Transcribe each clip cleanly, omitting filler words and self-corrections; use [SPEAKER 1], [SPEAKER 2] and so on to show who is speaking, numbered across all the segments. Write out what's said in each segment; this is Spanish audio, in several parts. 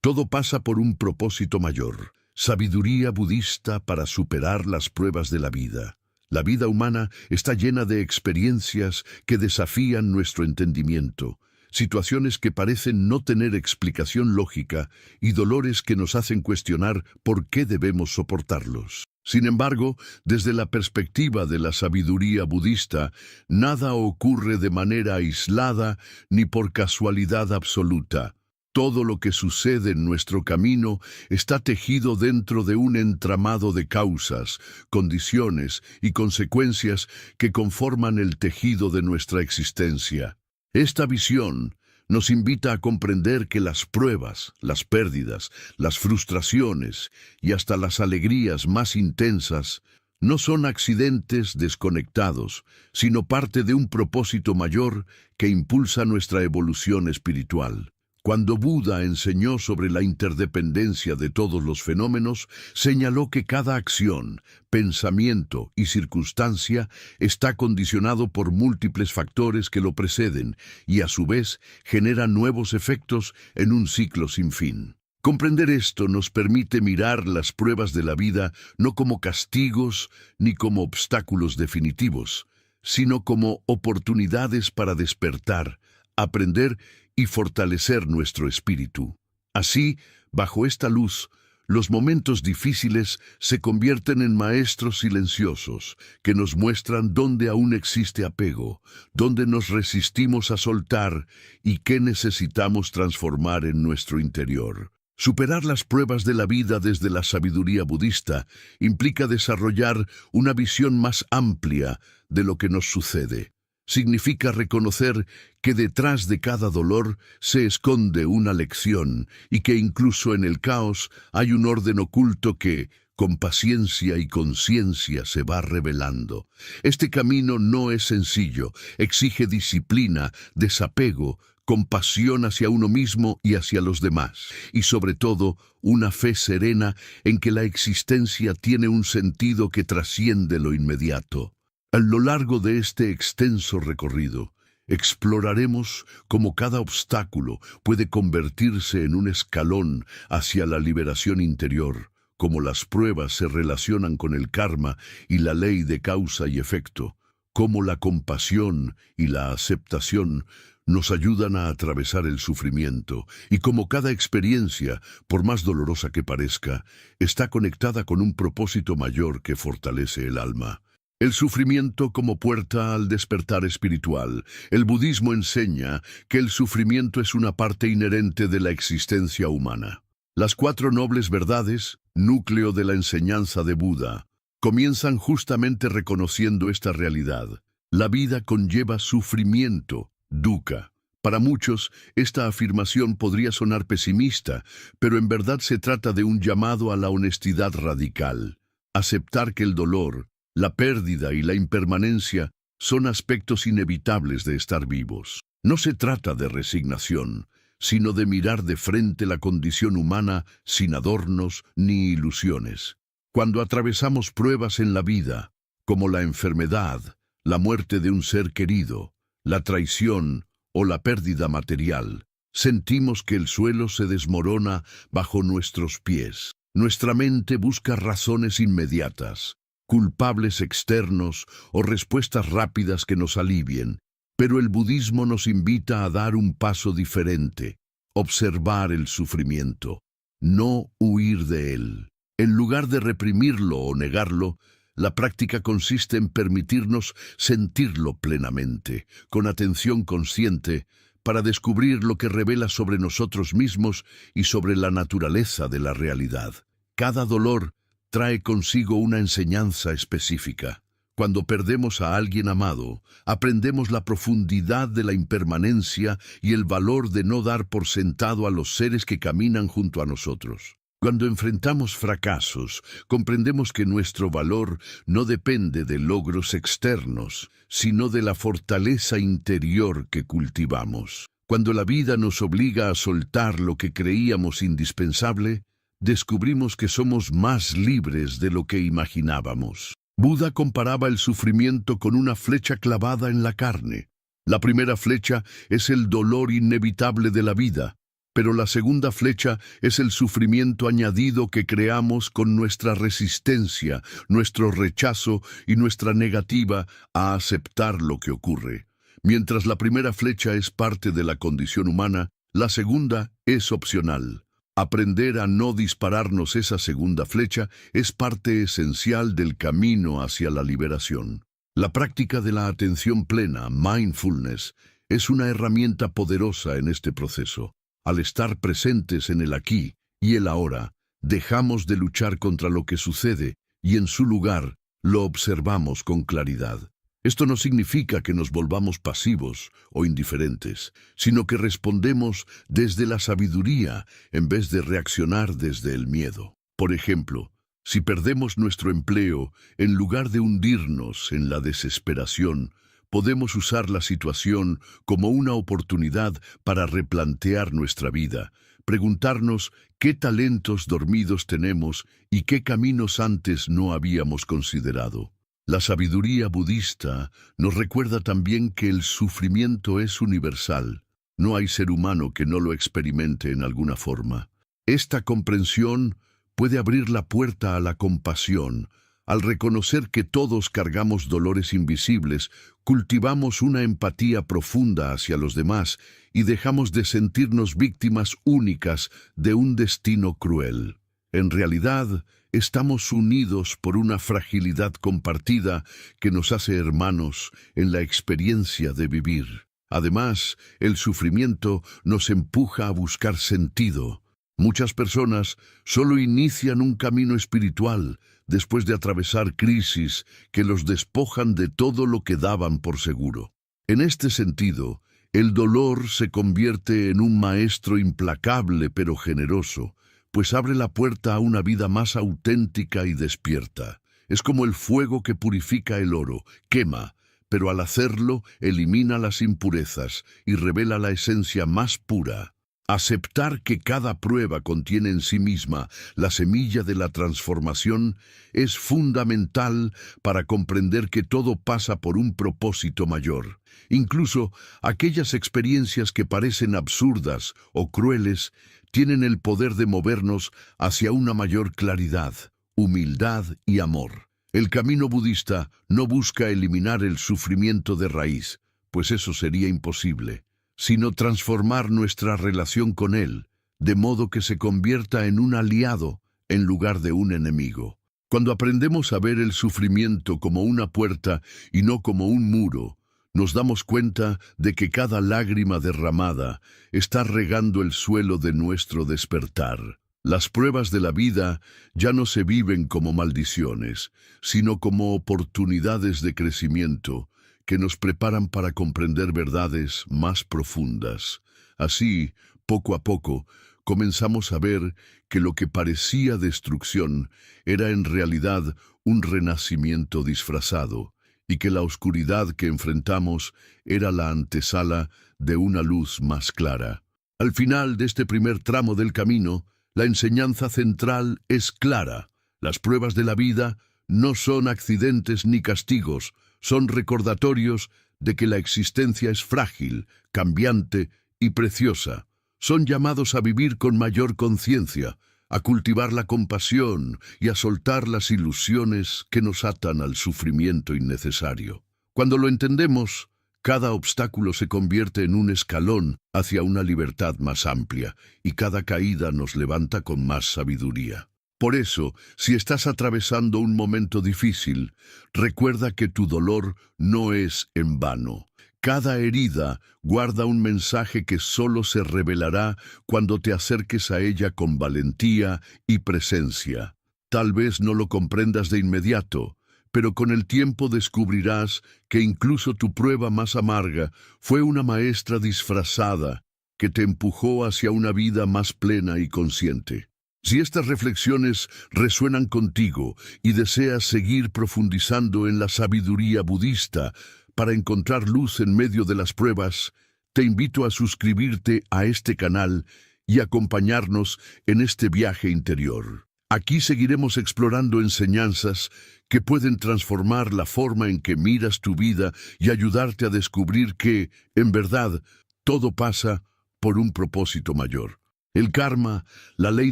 [SPEAKER 1] Todo pasa por un propósito mayor, sabiduría budista para superar las pruebas de la vida. La vida humana está llena de experiencias que desafían nuestro entendimiento, situaciones que parecen no tener explicación lógica y dolores que nos hacen cuestionar por qué debemos soportarlos. Sin embargo, desde la perspectiva de la sabiduría budista, nada ocurre de manera aislada ni por casualidad absoluta. Todo lo que sucede en nuestro camino está tejido dentro de un entramado de causas, condiciones y consecuencias que conforman el tejido de nuestra existencia. Esta visión nos invita a comprender que las pruebas, las pérdidas, las frustraciones y hasta las alegrías más intensas no son accidentes desconectados, sino parte de un propósito mayor que impulsa nuestra evolución espiritual. Cuando Buda enseñó sobre la interdependencia de todos los fenómenos, señaló que cada acción, pensamiento y circunstancia está condicionado por múltiples factores que lo preceden y a su vez generan nuevos efectos en un ciclo sin fin. Comprender esto nos permite mirar las pruebas de la vida no como castigos ni como obstáculos definitivos, sino como oportunidades para despertar, aprender y fortalecer nuestro espíritu. Así, bajo esta luz, los momentos difíciles se convierten en maestros silenciosos que nos muestran dónde aún existe apego, dónde nos resistimos a soltar y qué necesitamos transformar en nuestro interior. Superar las pruebas de la vida desde la sabiduría budista implica desarrollar una visión más amplia de lo que nos sucede. Significa reconocer que detrás de cada dolor se esconde una lección y que incluso en el caos hay un orden oculto que, con paciencia y conciencia, se va revelando. Este camino no es sencillo, exige disciplina, desapego, compasión hacia uno mismo y hacia los demás, y sobre todo, una fe serena en que la existencia tiene un sentido que trasciende lo inmediato. A lo largo de este extenso recorrido, exploraremos cómo cada obstáculo puede convertirse en un escalón hacia la liberación interior, cómo las pruebas se relacionan con el karma y la ley de causa y efecto, cómo la compasión y la aceptación nos ayudan a atravesar el sufrimiento y cómo cada experiencia, por más dolorosa que parezca, está conectada con un propósito mayor que fortalece el alma. El sufrimiento como puerta al despertar espiritual. El budismo enseña que el sufrimiento es una parte inherente de la existencia humana. Las 4 nobles verdades, núcleo de la enseñanza de Buda, comienzan justamente reconociendo esta realidad. La vida conlleva sufrimiento, dukkha. Para muchos, esta afirmación podría sonar pesimista, pero en verdad se trata de un llamado a la honestidad radical. Aceptar que el dolor, la pérdida y la impermanencia son aspectos inevitables de estar vivos. No se trata de resignación, sino de mirar de frente la condición humana sin adornos ni ilusiones. Cuando atravesamos pruebas en la vida, como la enfermedad, la muerte de un ser querido, la traición o la pérdida material, sentimos que el suelo se desmorona bajo nuestros pies. Nuestra mente busca razones inmediatas, culpables externos o respuestas rápidas que nos alivien, pero el budismo nos invita a dar un paso diferente, observar el sufrimiento, no huir de él. En lugar de reprimirlo o negarlo, la práctica consiste en permitirnos sentirlo plenamente, con atención consciente, para descubrir lo que revela sobre nosotros mismos y sobre la naturaleza de la realidad. Cada dolor trae consigo una enseñanza específica. Cuando perdemos a alguien amado, aprendemos la profundidad de la impermanencia y el valor de no dar por sentado a los seres que caminan junto a nosotros. Cuando enfrentamos fracasos, comprendemos que nuestro valor no depende de logros externos, sino de la fortaleza interior que cultivamos. Cuando la vida nos obliga a soltar lo que creíamos indispensable, descubrimos que somos más libres de lo que imaginábamos. Buda comparaba el sufrimiento con una flecha clavada en la carne. La primera flecha es el dolor inevitable de la vida, Pero la segunda flecha es el sufrimiento añadido que creamos con nuestra resistencia, nuestro rechazo y nuestra negativa a aceptar lo que ocurre. Mientras la primera flecha es parte de la condición humana, la segunda es opcional. Aprender a no dispararnos esa segunda flecha es parte esencial del camino hacia la liberación. La práctica de la atención plena, mindfulness, es una herramienta poderosa en este proceso. Al estar presentes en el aquí y el ahora, dejamos de luchar contra lo que sucede y en su lugar lo observamos con claridad. Esto no significa que nos volvamos pasivos o indiferentes, sino que respondemos desde la sabiduría en vez de reaccionar desde el miedo. Por ejemplo, si perdemos nuestro empleo, en lugar de hundirnos en la desesperación, podemos usar la situación como una oportunidad para replantear nuestra vida, preguntarnos qué talentos dormidos tenemos y qué caminos antes no habíamos considerado. La sabiduría budista nos recuerda también que el sufrimiento es universal. No hay ser humano que no lo experimente en alguna forma. Esta comprensión puede abrir la puerta a la compasión. Al reconocer que todos cargamos dolores invisibles, cultivamos una empatía profunda hacia los demás y dejamos de sentirnos víctimas únicas de un destino cruel. En realidad, estamos unidos por una fragilidad compartida que nos hace hermanos en la experiencia de vivir. Además, el sufrimiento nos empuja a buscar sentido. Muchas personas solo inician un camino espiritual después de atravesar crisis que los despojan de todo lo que daban por seguro. En este sentido, el dolor se convierte en un maestro implacable pero generoso, pues abre la puerta a una vida más auténtica y despierta. Es como el fuego que purifica el oro, quema, pero al hacerlo elimina las impurezas y revela la esencia más pura. Aceptar que cada prueba contiene en sí misma la semilla de la transformación es fundamental para comprender que todo pasa por un propósito mayor. Incluso aquellas experiencias que parecen absurdas o crueles tienen el poder de movernos hacia una mayor claridad, humildad y amor. El camino budista no busca eliminar el sufrimiento de raíz, pues eso sería imposible, sino transformar nuestra relación con él, de modo que se convierta en un aliado en lugar de un enemigo. Cuando aprendemos a ver el sufrimiento como una puerta y no como un muro, nos damos cuenta de que cada lágrima derramada está regando el suelo de nuestro despertar. Las pruebas de la vida ya no se viven como maldiciones, sino como oportunidades de crecimiento que nos preparan para comprender verdades más profundas. Así, poco a poco, comenzamos a ver que lo que parecía destrucción era en realidad un renacimiento disfrazado, y que la oscuridad que enfrentamos era la antesala de una luz más clara. Al final de este primer tramo del camino, la enseñanza central es clara. Las pruebas de la vida no son accidentes ni castigos, son recordatorios de que la existencia es frágil, cambiante y preciosa. Son llamados a vivir con mayor conciencia, a cultivar la compasión y a soltar las ilusiones que nos atan al sufrimiento innecesario. Cuando lo entendemos, cada obstáculo se convierte en un escalón hacia una libertad más amplia, y cada caída nos levanta con más sabiduría. Por eso, si estás atravesando un momento difícil, recuerda que tu dolor no es en vano. Cada herida guarda un mensaje que solo se revelará cuando te acerques a ella con valentía y presencia. Tal vez no lo comprendas de inmediato, pero con el tiempo descubrirás que incluso tu prueba más amarga fue una maestra disfrazada que te empujó hacia una vida más plena y consciente. Si estas reflexiones resuenan contigo y deseas seguir profundizando en la sabiduría budista para encontrar luz en medio de las pruebas, te invito a suscribirte a este canal y acompañarnos en este viaje interior. Aquí seguiremos explorando enseñanzas que pueden transformar la forma en que miras tu vida y ayudarte a descubrir que, en verdad, todo pasa por un propósito mayor. El karma, la ley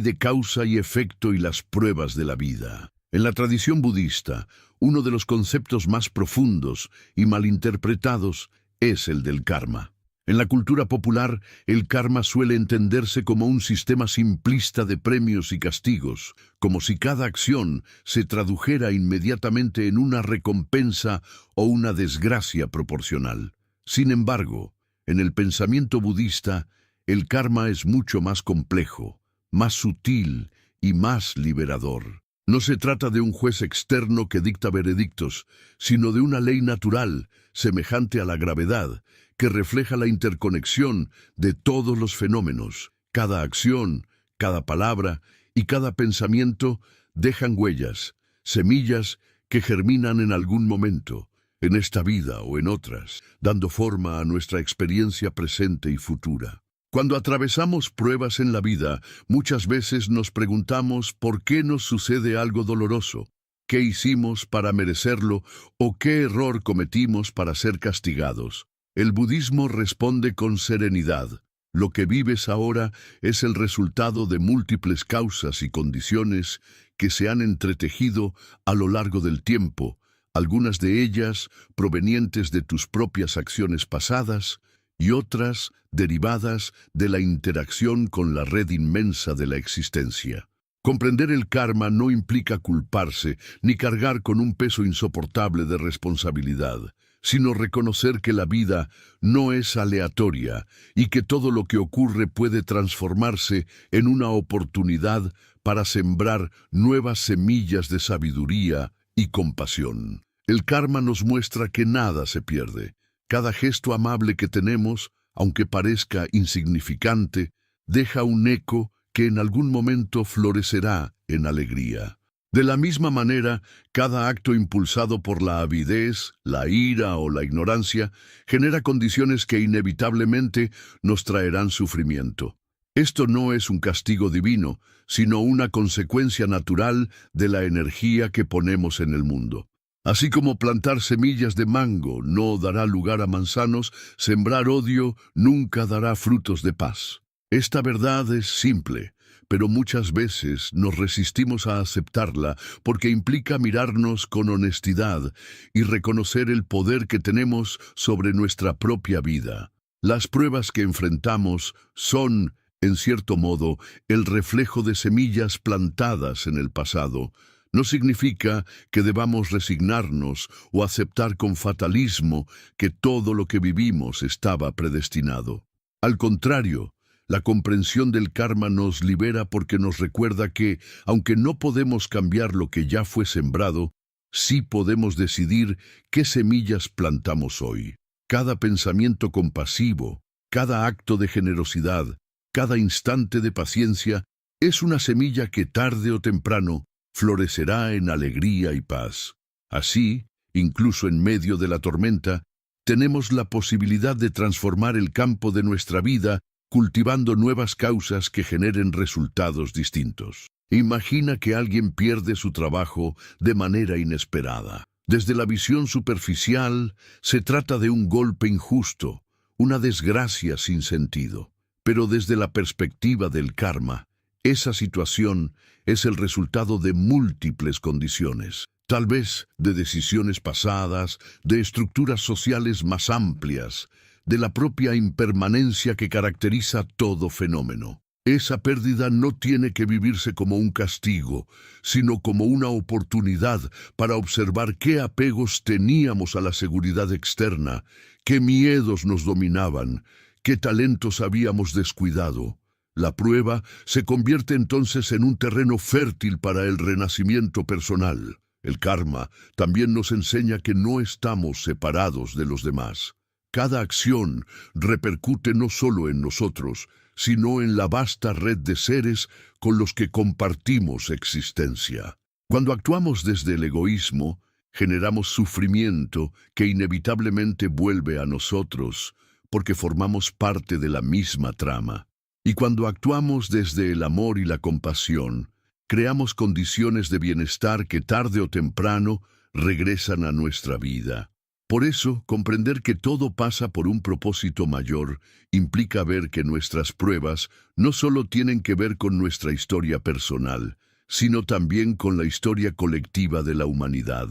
[SPEAKER 1] de causa y efecto y las pruebas de la vida. En la tradición budista, uno de los conceptos más profundos y malinterpretados es el del karma. En la cultura popular, el karma suele entenderse como un sistema simplista de premios y castigos, como si cada acción se tradujera inmediatamente en una recompensa o una desgracia proporcional. Sin embargo, en el pensamiento budista, el karma es mucho más complejo, más sutil y más liberador. No se trata de un juez externo que dicta veredictos, sino de una ley natural, semejante a la gravedad, que refleja la interconexión de todos los fenómenos. Cada acción, cada palabra y cada pensamiento dejan huellas, semillas que germinan en algún momento, en esta vida o en otras, dando forma a nuestra experiencia presente y futura. Cuando atravesamos pruebas en la vida, muchas veces nos preguntamos por qué nos sucede algo doloroso, qué hicimos para merecerlo o qué error cometimos para ser castigados. El budismo responde con serenidad. Lo que vives ahora es el resultado de múltiples causas y condiciones que se han entretejido a lo largo del tiempo, algunas de ellas provenientes de tus propias acciones pasadas y otras derivadas de la interacción con la red inmensa de la existencia. Comprender el karma no implica culparse ni cargar con un peso insoportable de responsabilidad, sino reconocer que la vida no es aleatoria y que todo lo que ocurre puede transformarse en una oportunidad para sembrar nuevas semillas de sabiduría y compasión. El karma nos muestra que nada se pierde. Cada gesto amable que tenemos, aunque parezca insignificante, deja un eco que en algún momento florecerá en alegría. De la misma manera, cada acto impulsado por la avidez, la ira o la ignorancia genera condiciones que inevitablemente nos traerán sufrimiento. Esto no es un castigo divino, sino una consecuencia natural de la energía que ponemos en el mundo. Así como plantar semillas de mango no dará lugar a manzanos, sembrar odio nunca dará frutos de paz. Esta verdad es simple, pero muchas veces nos resistimos a aceptarla porque implica mirarnos con honestidad y reconocer el poder que tenemos sobre nuestra propia vida. Las pruebas que enfrentamos son, en cierto modo, el reflejo de semillas plantadas en el pasado. No significa que debamos resignarnos o aceptar con fatalismo que todo lo que vivimos estaba predestinado. Al contrario, la comprensión del karma nos libera porque nos recuerda que, aunque no podemos cambiar lo que ya fue sembrado, sí podemos decidir qué semillas plantamos hoy. Cada pensamiento compasivo, cada acto de generosidad, cada instante de paciencia es una semilla que tarde o temprano florecerá en alegría y paz. Así, incluso en medio de la tormenta, tenemos la posibilidad de transformar el campo de nuestra vida cultivando nuevas causas que generen resultados distintos. Imagina que alguien pierde su trabajo de manera inesperada. Desde la visión superficial, se trata de un golpe injusto, una desgracia sin sentido. Pero desde la perspectiva del karma, esa situación es el resultado de múltiples condiciones, tal vez de decisiones pasadas, de estructuras sociales más amplias, de la propia impermanencia que caracteriza todo fenómeno. Esa pérdida no tiene que vivirse como un castigo, sino como una oportunidad para observar qué apegos teníamos a la seguridad externa, qué miedos nos dominaban, qué talentos habíamos descuidado. La prueba se convierte entonces en un terreno fértil para el renacimiento personal. El karma también nos enseña que no estamos separados de los demás. Cada acción repercute no solo en nosotros, sino en la vasta red de seres con los que compartimos existencia. Cuando actuamos desde el egoísmo, generamos sufrimiento que inevitablemente vuelve a nosotros, porque formamos parte de la misma trama. Y cuando actuamos desde el amor y la compasión, creamos condiciones de bienestar que tarde o temprano regresan a nuestra vida. Por eso, comprender que todo pasa por un propósito mayor implica ver que nuestras pruebas no solo tienen que ver con nuestra historia personal, sino también con la historia colectiva de la humanidad.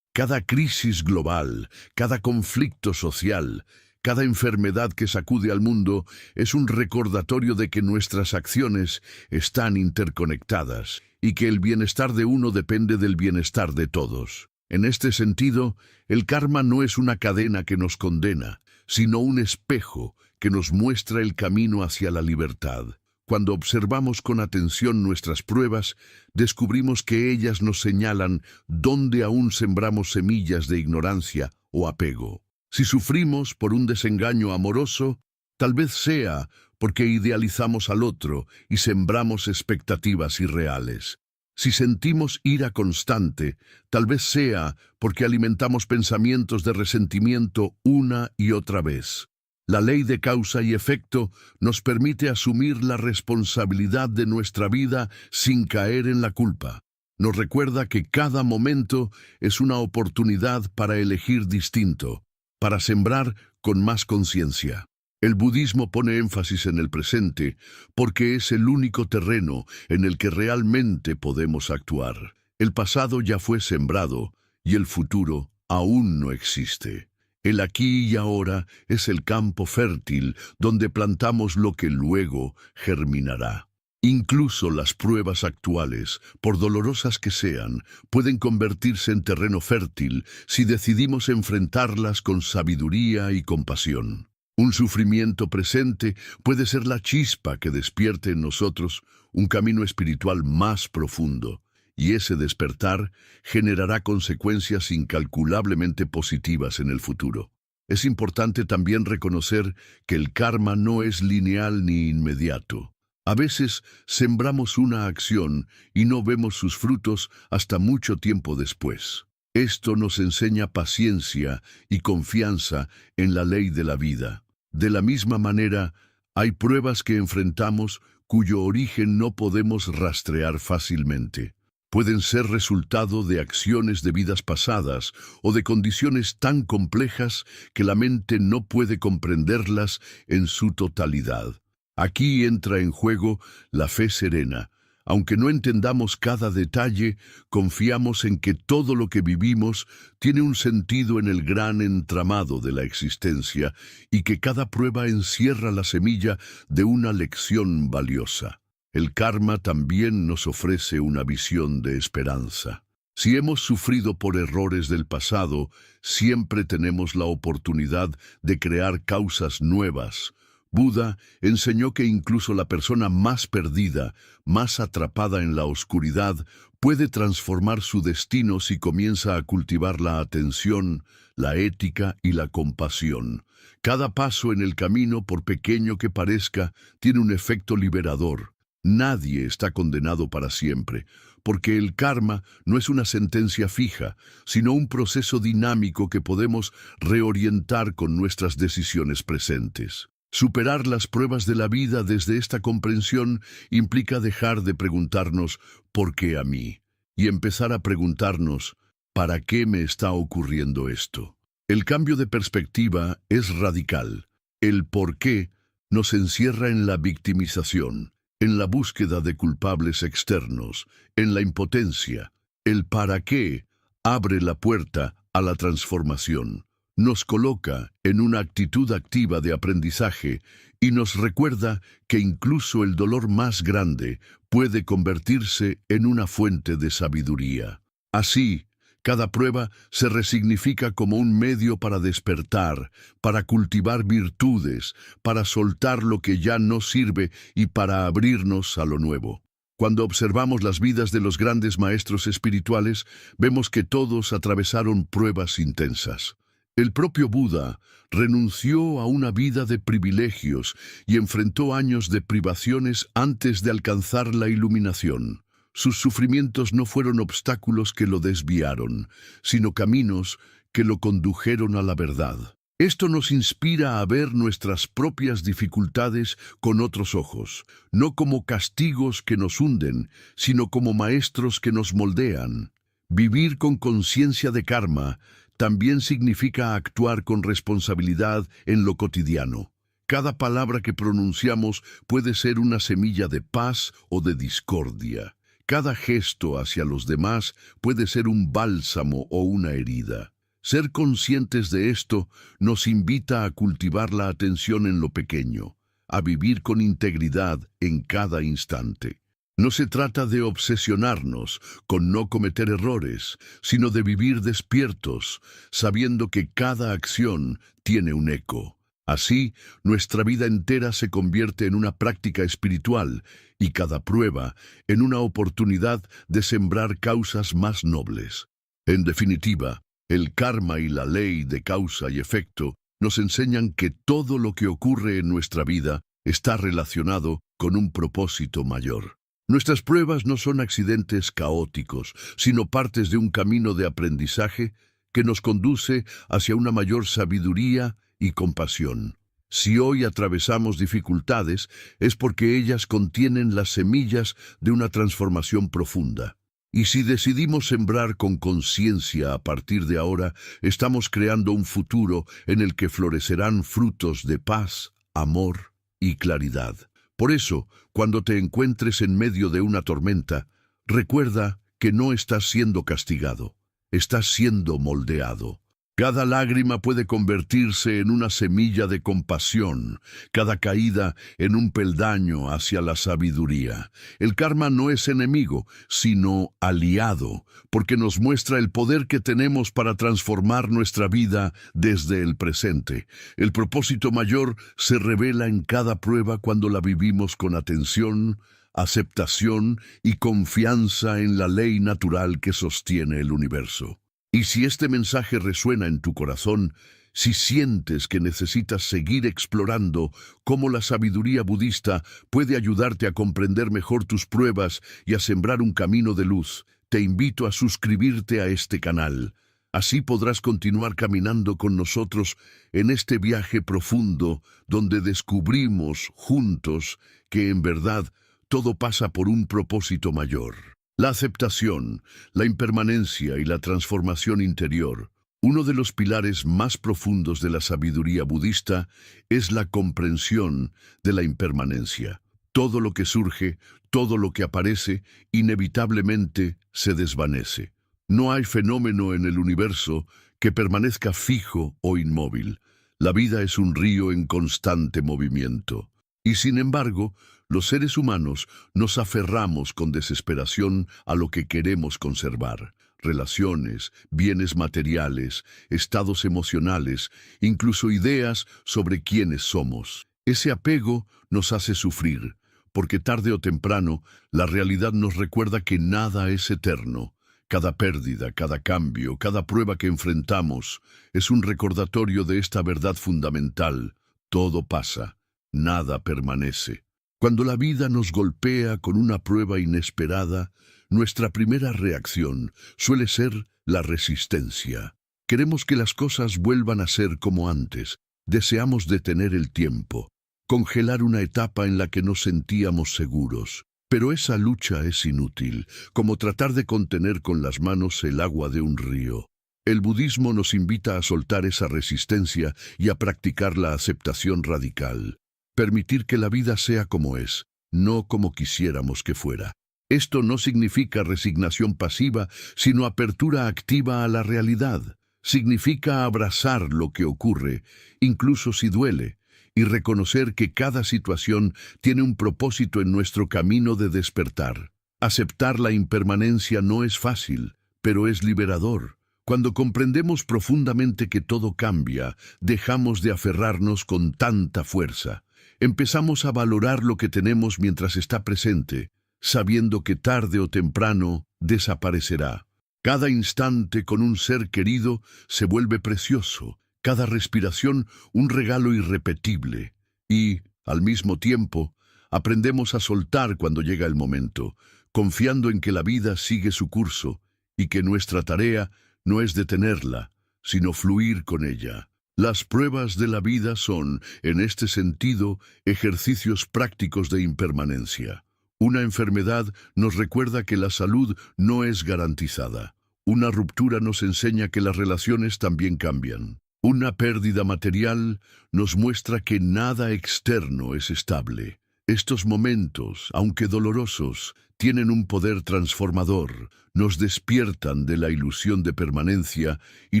[SPEAKER 1] Cada crisis global, cada conflicto social, cada enfermedad que sacude al mundo es un recordatorio de que nuestras acciones están interconectadas y que el bienestar de uno depende del bienestar de todos. En este sentido, el karma no es una cadena que nos condena, sino un espejo que nos muestra el camino hacia la libertad. Cuando observamos con atención nuestras pruebas, descubrimos que ellas nos señalan dónde aún sembramos semillas de ignorancia o apego. Si sufrimos por un desengaño amoroso, tal vez sea porque idealizamos al otro y sembramos expectativas irreales. Si sentimos ira constante, tal vez sea porque alimentamos pensamientos de resentimiento una y otra vez. La ley de causa y efecto nos permite asumir la responsabilidad de nuestra vida sin caer en la culpa. Nos recuerda que cada momento es una oportunidad para elegir distinto, para sembrar con más conciencia. El budismo pone énfasis en el presente porque es el único terreno en el que realmente podemos actuar. El pasado ya fue sembrado y el futuro aún no existe. El aquí y ahora es el campo fértil donde plantamos lo que luego germinará. Incluso las pruebas actuales, por dolorosas que sean, pueden convertirse en terreno fértil si decidimos enfrentarlas con sabiduría y compasión. Un sufrimiento presente puede ser la chispa que despierte en nosotros un camino espiritual más profundo, y ese despertar generará consecuencias incalculablemente positivas en el futuro. Es importante también reconocer que el karma no es lineal ni inmediato. A veces sembramos una acción y no vemos sus frutos hasta mucho tiempo después. Esto nos enseña paciencia y confianza en la ley de la vida. De la misma manera, hay pruebas que enfrentamos cuyo origen no podemos rastrear fácilmente. Pueden ser resultado de acciones de vidas pasadas o de condiciones tan complejas que la mente no puede comprenderlas en su totalidad. Aquí entra en juego la fe serena. Aunque no entendamos cada detalle, confiamos en que todo lo que vivimos tiene un sentido en el gran entramado de la existencia y que cada prueba encierra la semilla de una lección valiosa. El karma también nos ofrece una visión de esperanza. Si hemos sufrido por errores del pasado, siempre tenemos la oportunidad de crear causas nuevas. Buda enseñó que incluso la persona más perdida, más atrapada en la oscuridad, puede transformar su destino si comienza a cultivar la atención, la ética y la compasión. Cada paso en el camino, por pequeño que parezca, tiene un efecto liberador. Nadie está condenado para siempre, porque el karma no es una sentencia fija, sino un proceso dinámico que podemos reorientar con nuestras decisiones presentes. Superar las pruebas de la vida desde esta comprensión implica dejar de preguntarnos ¿por qué a mí? Y empezar a preguntarnos ¿para qué me está ocurriendo esto? El cambio de perspectiva es radical. El por qué nos encierra en la victimización, en la búsqueda de culpables externos, en la impotencia. El para qué abre la puerta a la transformación. Nos coloca en una actitud activa de aprendizaje y nos recuerda que incluso el dolor más grande puede convertirse en una fuente de sabiduría. Así, cada prueba se resignifica como un medio para despertar, para cultivar virtudes, para soltar lo que ya no sirve y para abrirnos a lo nuevo. Cuando observamos las vidas de los grandes maestros espirituales, vemos que todos atravesaron pruebas intensas. El propio Buda renunció a una vida de privilegios y enfrentó años de privaciones antes de alcanzar la iluminación. Sus sufrimientos no fueron obstáculos que lo desviaron, sino caminos que lo condujeron a la verdad. Esto nos inspira a ver nuestras propias dificultades con otros ojos, no como castigos que nos hunden, sino como maestros que nos moldean. Vivir con conciencia de karma también significa actuar con responsabilidad en lo cotidiano. Cada palabra que pronunciamos puede ser una semilla de paz o de discordia. Cada gesto hacia los demás puede ser un bálsamo o una herida. Ser conscientes de esto nos invita a cultivar la atención en lo pequeño, a vivir con integridad en cada instante. No se trata de obsesionarnos con no cometer errores, sino de vivir despiertos, sabiendo que cada acción tiene un eco. Así, nuestra vida entera se convierte en una práctica espiritual y cada prueba en una oportunidad de sembrar causas más nobles. En definitiva, el karma y la ley de causa y efecto nos enseñan que todo lo que ocurre en nuestra vida está relacionado con un propósito mayor. Nuestras pruebas no son accidentes caóticos, sino partes de un camino de aprendizaje que nos conduce hacia una mayor sabiduría y compasión. Si hoy atravesamos dificultades, es porque ellas contienen las semillas de una transformación profunda. Y si decidimos sembrar con conciencia a partir de ahora, estamos creando un futuro en el que florecerán frutos de paz, amor y claridad. Por eso, cuando te encuentres en medio de una tormenta, recuerda que no estás siendo castigado, estás siendo moldeado. Cada lágrima puede convertirse en una semilla de compasión, cada caída en un peldaño hacia la sabiduría. El karma no es enemigo, sino aliado, porque nos muestra el poder que tenemos para transformar nuestra vida desde el presente. El propósito mayor se revela en cada prueba cuando la vivimos con atención, aceptación y confianza en la ley natural que sostiene el universo. Y si este mensaje resuena en tu corazón, si sientes que necesitas seguir explorando cómo la sabiduría budista puede ayudarte a comprender mejor tus pruebas y a sembrar un camino de luz, te invito a suscribirte a este canal. Así podrás continuar caminando con nosotros en este viaje profundo donde descubrimos juntos que en verdad todo pasa por un propósito mayor. La aceptación, la impermanencia y la transformación interior. Uno de los pilares más profundos de la sabiduría budista es la comprensión de la impermanencia. Todo lo que surge, todo lo que aparece, inevitablemente se desvanece. No hay fenómeno en el universo que permanezca fijo o inmóvil. La vida es un río en constante movimiento. Y sin embargo, los seres humanos nos aferramos con desesperación a lo que queremos conservar. Relaciones, bienes materiales, estados emocionales, incluso ideas sobre quiénes somos. Ese apego nos hace sufrir, porque tarde o temprano la realidad nos recuerda que nada es eterno. Cada pérdida, cada cambio, cada prueba que enfrentamos es un recordatorio de esta verdad fundamental. Todo pasa, nada permanece. Cuando la vida nos golpea con una prueba inesperada, nuestra primera reacción suele ser la resistencia. Queremos que las cosas vuelvan a ser como antes. Deseamos detener el tiempo, congelar una etapa en la que nos sentíamos seguros. Pero esa lucha es inútil, como tratar de contener con las manos el agua de un río. El budismo nos invita a soltar esa resistencia y a practicar la aceptación radical. Permitir que la vida sea como es, no como quisiéramos que fuera. Esto no significa resignación pasiva, sino apertura activa a la realidad. Significa abrazar lo que ocurre, incluso si duele, y reconocer que cada situación tiene un propósito en nuestro camino de despertar. Aceptar la impermanencia no es fácil, pero es liberador. Cuando comprendemos profundamente que todo cambia, dejamos de aferrarnos con tanta fuerza. Empezamos a valorar lo que tenemos mientras está presente, sabiendo que tarde o temprano desaparecerá. Cada instante con un ser querido se vuelve precioso, cada respiración un regalo irrepetible. Y, al mismo tiempo, aprendemos a soltar cuando llega el momento, confiando en que la vida sigue su curso y que nuestra tarea no es detenerla, sino fluir con ella. Las pruebas de la vida son, en este sentido, ejercicios prácticos de impermanencia. Una enfermedad nos recuerda que la salud no es garantizada. Una ruptura nos enseña que las relaciones también cambian. Una pérdida material nos muestra que nada externo es estable. Estos momentos, aunque dolorosos, tienen un poder transformador, nos despiertan de la ilusión de permanencia y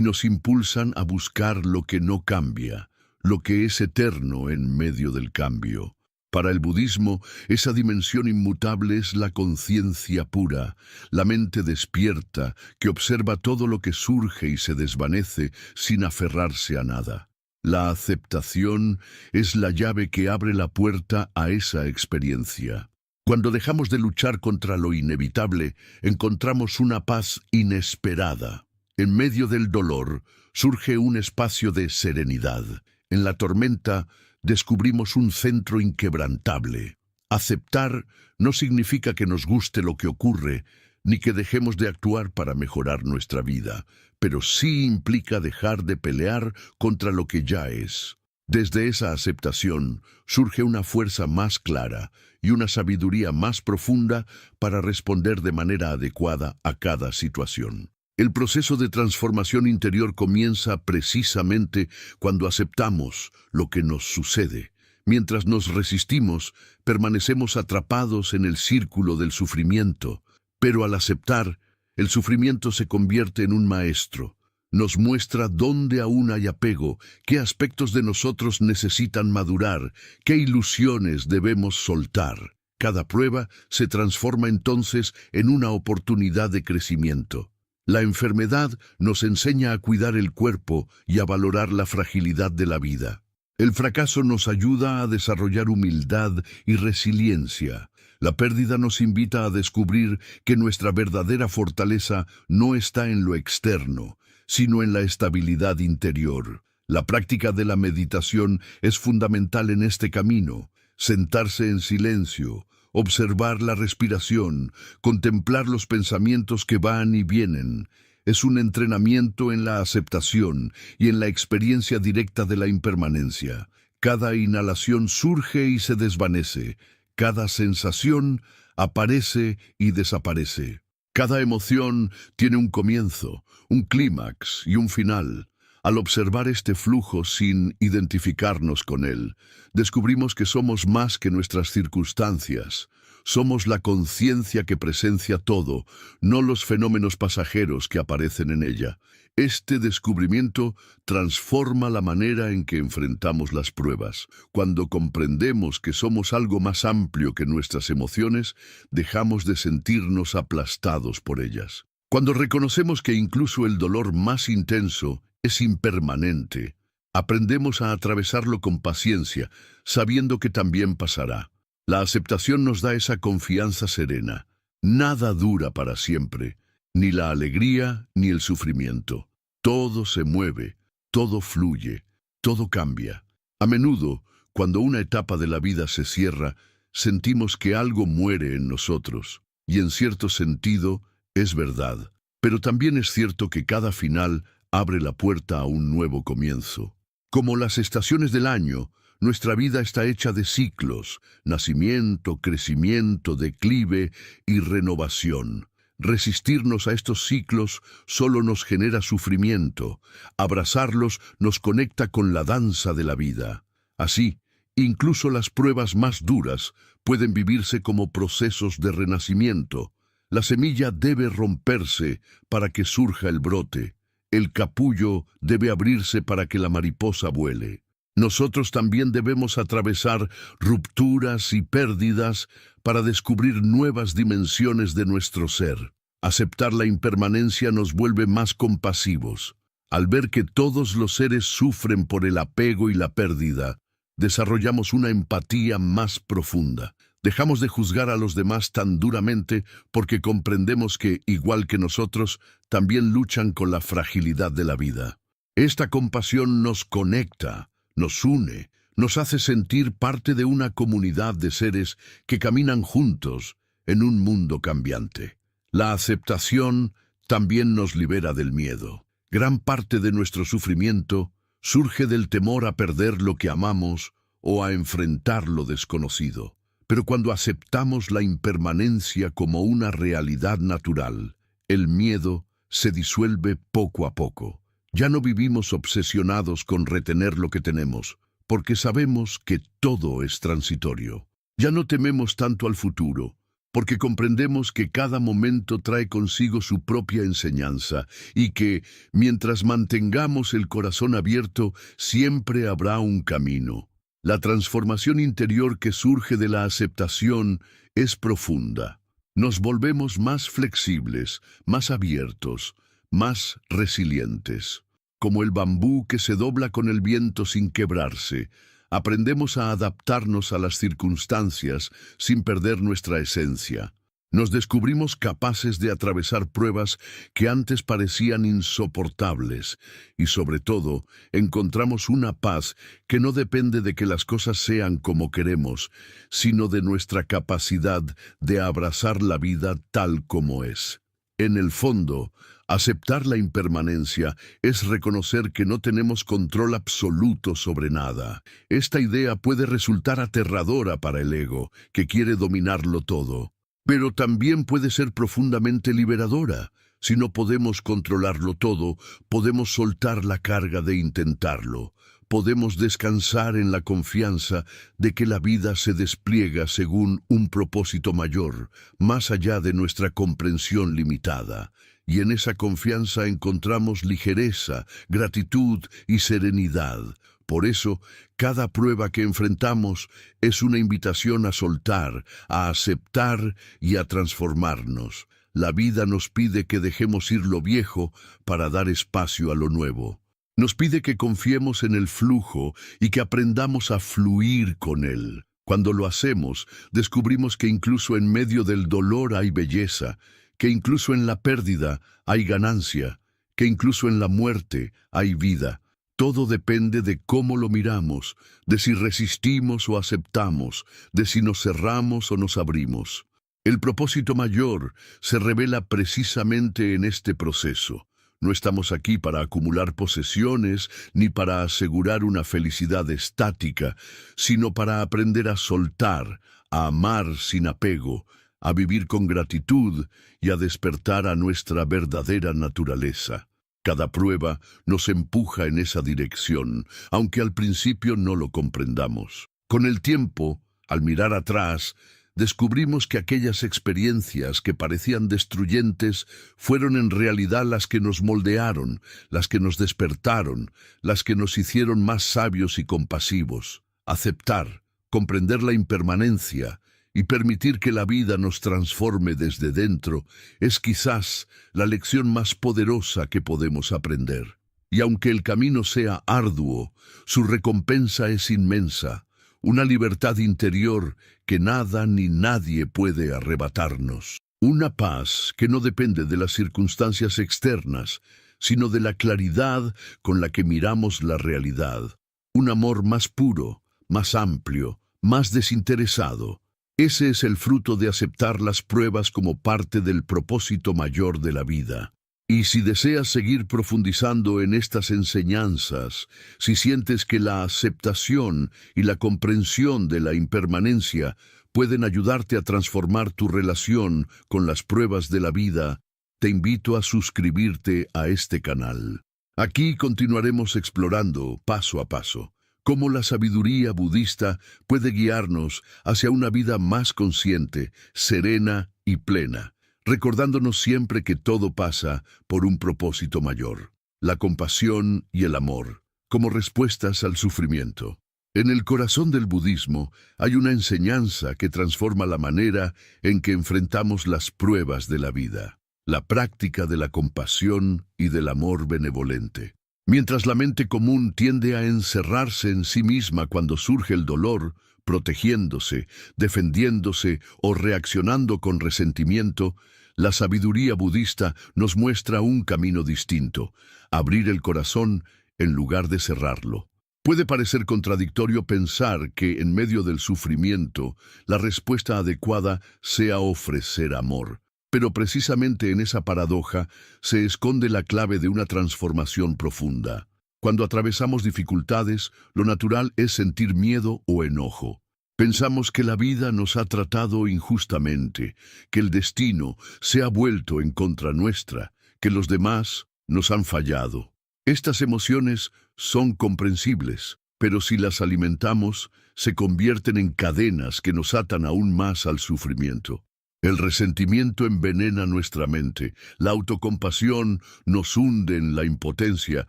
[SPEAKER 1] nos impulsan a buscar lo que no cambia, lo que es eterno en medio del cambio. Para el budismo, esa dimensión inmutable es la conciencia pura, la mente despierta que observa todo lo que surge y se desvanece sin aferrarse a nada. La aceptación es la llave que abre la puerta a esa experiencia. Cuando dejamos de luchar contra lo inevitable, encontramos una paz inesperada. En medio del dolor surge un espacio de serenidad. En la tormenta descubrimos un centro inquebrantable. Aceptar no significa que nos guste lo que ocurre, ni que dejemos de actuar para mejorar nuestra vida, pero sí implica dejar de pelear contra lo que ya es. Desde esa aceptación surge una fuerza más clara y una sabiduría más profunda para responder de manera adecuada a cada situación. El proceso de transformación interior comienza precisamente cuando aceptamos lo que nos sucede. Mientras nos resistimos, permanecemos atrapados en el círculo del sufrimiento, pero al aceptar, el sufrimiento se convierte en un maestro. Nos muestra dónde aún hay apego, qué aspectos de nosotros necesitan madurar, qué ilusiones debemos soltar. Cada prueba se transforma entonces en una oportunidad de crecimiento. La enfermedad nos enseña a cuidar el cuerpo y a valorar la fragilidad de la vida. El fracaso nos ayuda a desarrollar humildad y resiliencia. La pérdida nos invita a descubrir que nuestra verdadera fortaleza no está en lo externo, sino en la estabilidad interior. La práctica de la meditación es fundamental en este camino. Sentarse en silencio, observar la respiración, contemplar los pensamientos que van y vienen, es un entrenamiento en la aceptación y en la experiencia directa de la impermanencia. Cada inhalación surge y se desvanece, cada sensación aparece y desaparece. Cada emoción tiene un comienzo, un clímax y un final. Al observar este flujo sin identificarnos con él, descubrimos que somos más que nuestras circunstancias. Somos la conciencia que presencia todo, no los fenómenos pasajeros que aparecen en ella. Este descubrimiento transforma la manera en que enfrentamos las pruebas. Cuando comprendemos que somos algo más amplio que nuestras emociones, dejamos de sentirnos aplastados por ellas. Cuando reconocemos que incluso el dolor más intenso es impermanente, aprendemos a atravesarlo con paciencia, sabiendo que también pasará. La aceptación nos da esa confianza serena. Nada dura para siempre, ni la alegría ni el sufrimiento. Todo se mueve, todo fluye, todo cambia. A menudo, cuando una etapa de la vida se cierra, sentimos que algo muere en nosotros, y en cierto sentido es verdad. Pero también es cierto que cada final abre la puerta a un nuevo comienzo. Como las estaciones del año, nuestra vida está hecha de ciclos: nacimiento, crecimiento, declive y renovación. Resistirnos a estos ciclos solo nos genera sufrimiento. Abrazarlos nos conecta con la danza de la vida. Así, incluso las pruebas más duras pueden vivirse como procesos de renacimiento. La semilla debe romperse para que surja el brote. El capullo debe abrirse para que la mariposa vuele. Nosotros también debemos atravesar rupturas y pérdidas para descubrir nuevas dimensiones de nuestro ser. Aceptar la impermanencia nos vuelve más compasivos. Al ver que todos los seres sufren por el apego y la pérdida, desarrollamos una empatía más profunda. Dejamos de juzgar a los demás tan duramente porque comprendemos que, igual que nosotros, también luchan con la fragilidad de la vida. Esta compasión nos conecta, nos une, nos hace sentir parte de una comunidad de seres que caminan juntos en un mundo cambiante. La aceptación también nos libera del miedo. Gran parte de nuestro sufrimiento surge del temor a perder lo que amamos o a enfrentar lo desconocido. Pero cuando aceptamos la impermanencia como una realidad natural, el miedo se disuelve poco a poco. Ya no vivimos obsesionados con retener lo que tenemos, porque sabemos que todo es transitorio. Ya no tememos tanto al futuro, porque comprendemos que cada momento trae consigo su propia enseñanza y que, mientras mantengamos el corazón abierto, siempre habrá un camino. La transformación interior que surge de la aceptación es profunda. Nos volvemos más flexibles, más abiertos, más resilientes. Como el bambú que se dobla con el viento sin quebrarse, aprendemos a adaptarnos a las circunstancias sin perder nuestra esencia. Nos descubrimos capaces de atravesar pruebas que antes parecían insoportables y, sobre todo, encontramos una paz que no depende de que las cosas sean como queremos, sino de nuestra capacidad de abrazar la vida tal como es. En el fondo, aceptar la impermanencia es reconocer que no tenemos control absoluto sobre nada. Esta idea puede resultar aterradora para el ego, que quiere dominarlo todo. Pero también puede ser profundamente liberadora. Si no podemos controlarlo todo, podemos soltar la carga de intentarlo. Podemos descansar en la confianza de que la vida se despliega según un propósito mayor, más allá de nuestra comprensión limitada. Y en esa confianza encontramos ligereza, gratitud y serenidad. Por eso, cada prueba que enfrentamos es una invitación a soltar, a aceptar y a transformarnos. La vida nos pide que dejemos ir lo viejo para dar espacio a lo nuevo. Nos pide que confiemos en el flujo y que aprendamos a fluir con él. Cuando lo hacemos, descubrimos que incluso en medio del dolor hay belleza, que incluso en la pérdida hay ganancia, que incluso en la muerte hay vida. Todo depende de cómo lo miramos, de si resistimos o aceptamos, de si nos cerramos o nos abrimos. El propósito mayor se revela precisamente en este proceso. No estamos aquí para acumular posesiones ni para asegurar una felicidad estática, sino para aprender a soltar, a amar sin apego, a vivir con gratitud y a despertar a nuestra verdadera naturaleza. Cada prueba nos empuja en esa dirección, aunque al principio no lo comprendamos. Con el tiempo, al mirar atrás, descubrimos que aquellas experiencias que parecían destruyentes fueron en realidad las que nos moldearon, las que nos despertaron, las que nos hicieron más sabios y compasivos. Aceptar, comprender la impermanencia y permitir que la vida nos transforme desde dentro es quizás la lección más poderosa que podemos aprender. Y aunque el camino sea arduo, su recompensa es inmensa, una libertad interior que nada ni nadie puede arrebatarnos. Una paz que no depende de las circunstancias externas, sino de la claridad con la que miramos la realidad. Un amor más puro, más amplio, más desinteresado. Ese es el fruto de aceptar las pruebas como parte del propósito mayor de la vida. Y si deseas seguir profundizando en estas enseñanzas, si sientes que la aceptación y la comprensión de la impermanencia pueden ayudarte a transformar tu relación con las pruebas de la vida, te invito a suscribirte a este canal. Aquí continuaremos explorando, paso a paso, cómo la sabiduría budista puede guiarnos hacia una vida más consciente, serena y plena, recordándonos siempre que todo pasa por un propósito mayor, la compasión y el amor, como respuestas al sufrimiento. En el corazón del budismo hay una enseñanza que transforma la manera en que enfrentamos las pruebas de la vida, la práctica de la compasión y del amor benevolente. Mientras la mente común tiende a encerrarse en sí misma cuando surge el dolor, protegiéndose, defendiéndose o reaccionando con resentimiento, la sabiduría budista nos muestra un camino distinto: abrir el corazón en lugar de cerrarlo. Puede parecer contradictorio pensar que en medio del sufrimiento la respuesta adecuada sea ofrecer amor. Pero precisamente en esa paradoja se esconde la clave de una transformación profunda. Cuando atravesamos dificultades, lo natural es sentir miedo o enojo. Pensamos que la vida nos ha tratado injustamente, que el destino se ha vuelto en contra nuestra, que los demás nos han fallado. Estas emociones son comprensibles, pero si las alimentamos, se convierten en cadenas que nos atan aún más al sufrimiento. El resentimiento envenena nuestra mente, la autocompasión nos hunde en la impotencia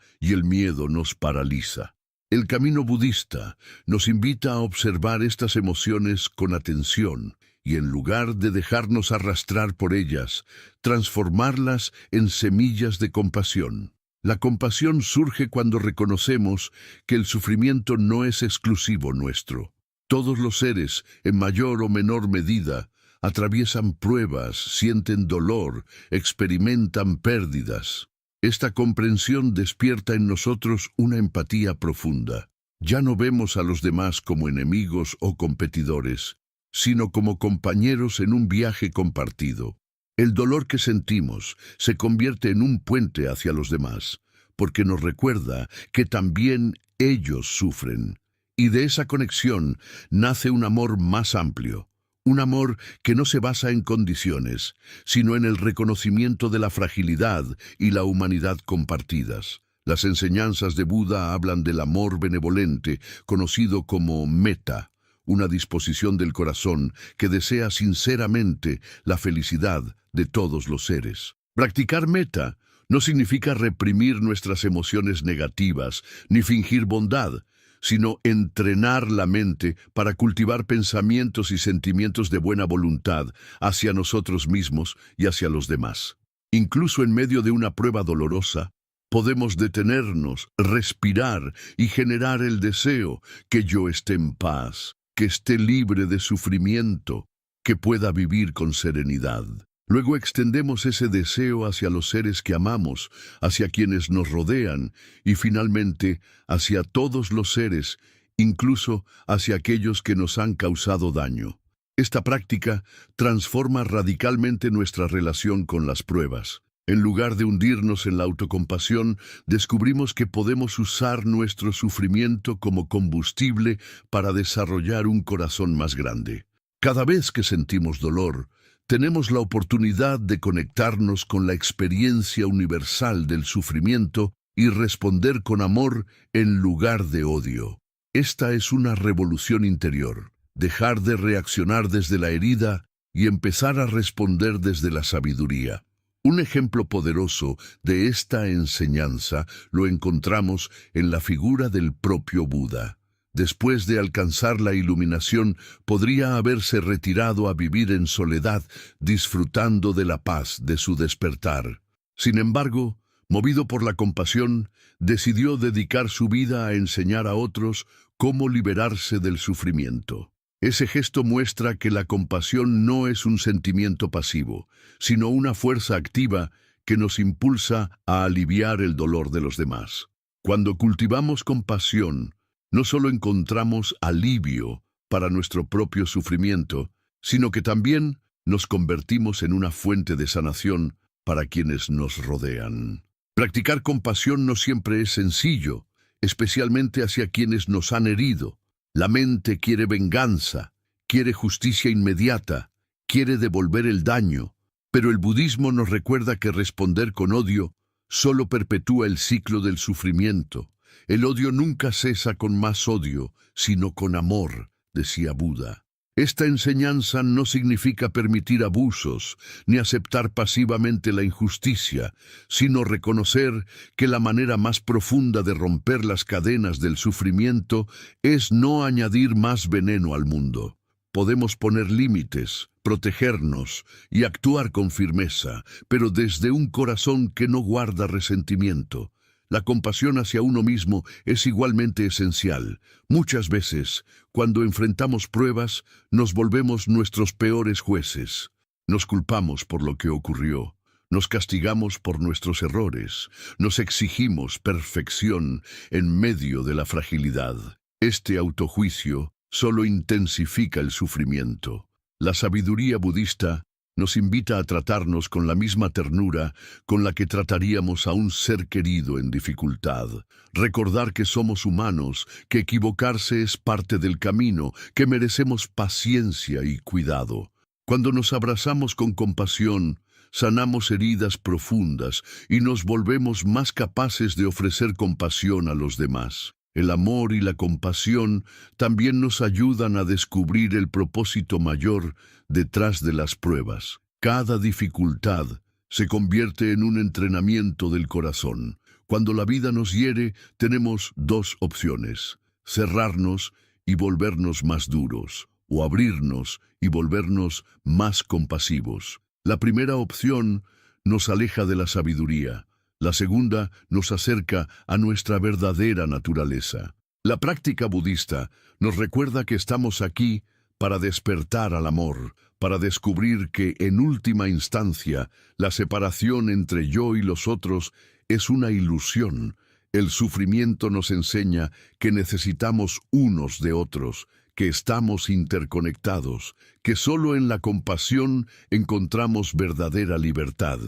[SPEAKER 1] y el miedo nos paraliza. El camino budista nos invita a observar estas emociones con atención y en lugar de dejarnos arrastrar por ellas, transformarlas en semillas de compasión. La compasión surge cuando reconocemos que el sufrimiento no es exclusivo nuestro. Todos los seres, en mayor o menor medida, atraviesan pruebas, sienten dolor, experimentan pérdidas. Esta comprensión despierta en nosotros una empatía profunda. Ya no vemos a los demás como enemigos o competidores, sino como compañeros en un viaje compartido. El dolor que sentimos se convierte en un puente hacia los demás, porque nos recuerda que también ellos sufren. Y de esa conexión nace un amor más amplio. Un amor que no se basa en condiciones, sino en el reconocimiento de la fragilidad y la humanidad compartidas. Las enseñanzas de Buda hablan del amor benevolente, conocido como metta, una disposición del corazón que desea sinceramente la felicidad de todos los seres. Practicar metta no significa reprimir nuestras emociones negativas, ni fingir bondad, sino entrenar la mente para cultivar pensamientos y sentimientos de buena voluntad hacia nosotros mismos y hacia los demás. Incluso en medio de una prueba dolorosa, podemos detenernos, respirar y generar el deseo que yo esté en paz, que esté libre de sufrimiento, que pueda vivir con serenidad. Luego extendemos ese deseo hacia los seres que amamos, hacia quienes nos rodean y finalmente hacia todos los seres, incluso hacia aquellos que nos han causado daño. Esta práctica transforma radicalmente nuestra relación con las pruebas. En lugar de hundirnos en la autocompasión, descubrimos que podemos usar nuestro sufrimiento como combustible para desarrollar un corazón más grande. Cada vez que sentimos dolor, tenemos la oportunidad de conectarnos con la experiencia universal del sufrimiento y responder con amor en lugar de odio. Esta es una revolución interior, dejar de reaccionar desde la herida y empezar a responder desde la sabiduría. Un ejemplo poderoso de esta enseñanza lo encontramos en la figura del propio Buda. Después de alcanzar la iluminación, podría haberse retirado a vivir en soledad, disfrutando de la paz de su despertar. Sin embargo, movido por la compasión, decidió dedicar su vida a enseñar a otros cómo liberarse del sufrimiento. Ese gesto muestra que la compasión no es un sentimiento pasivo, sino una fuerza activa que nos impulsa a aliviar el dolor de los demás. Cuando cultivamos compasión, no solo encontramos alivio para nuestro propio sufrimiento, sino que también nos convertimos en una fuente de sanación para quienes nos rodean. Practicar compasión no siempre es sencillo, especialmente hacia quienes nos han herido. La mente quiere venganza, quiere justicia inmediata, quiere devolver el daño, pero el budismo nos recuerda que responder con odio solo perpetúa el ciclo del sufrimiento. El odio nunca cesa con más odio, sino con amor, decía Buda. Esta enseñanza no significa permitir abusos, ni aceptar pasivamente la injusticia, sino reconocer que la manera más profunda de romper las cadenas del sufrimiento es no añadir más veneno al mundo. Podemos poner límites, protegernos y actuar con firmeza, pero desde un corazón que no guarda resentimiento. La compasión hacia uno mismo es igualmente esencial. Muchas veces, cuando enfrentamos pruebas, nos volvemos nuestros peores jueces. Nos culpamos por lo que ocurrió, nos castigamos por nuestros errores, nos exigimos perfección en medio de la fragilidad. Este autojuicio solo intensifica el sufrimiento. La sabiduría budista nos invita a tratarnos con la misma ternura con la que trataríamos a un ser querido en dificultad. Recordar que somos humanos, que equivocarse es parte del camino, que merecemos paciencia y cuidado. Cuando nos abrazamos con compasión, sanamos heridas profundas y nos volvemos más capaces de ofrecer compasión a los demás. El amor y la compasión también nos ayudan a descubrir el propósito mayor detrás de las pruebas. Cada dificultad se convierte en un entrenamiento del corazón. Cuando la vida nos hiere, tenemos dos opciones: cerrarnos y volvernos más duros, o abrirnos y volvernos más compasivos. La primera opción nos aleja de la sabiduría. La segunda nos acerca a nuestra verdadera naturaleza. La práctica budista nos recuerda que estamos aquí para despertar al amor, para descubrir que, en última instancia, la separación entre yo y los otros es una ilusión. El sufrimiento nos enseña que necesitamos unos de otros, que estamos interconectados, que solo en la compasión encontramos verdadera libertad.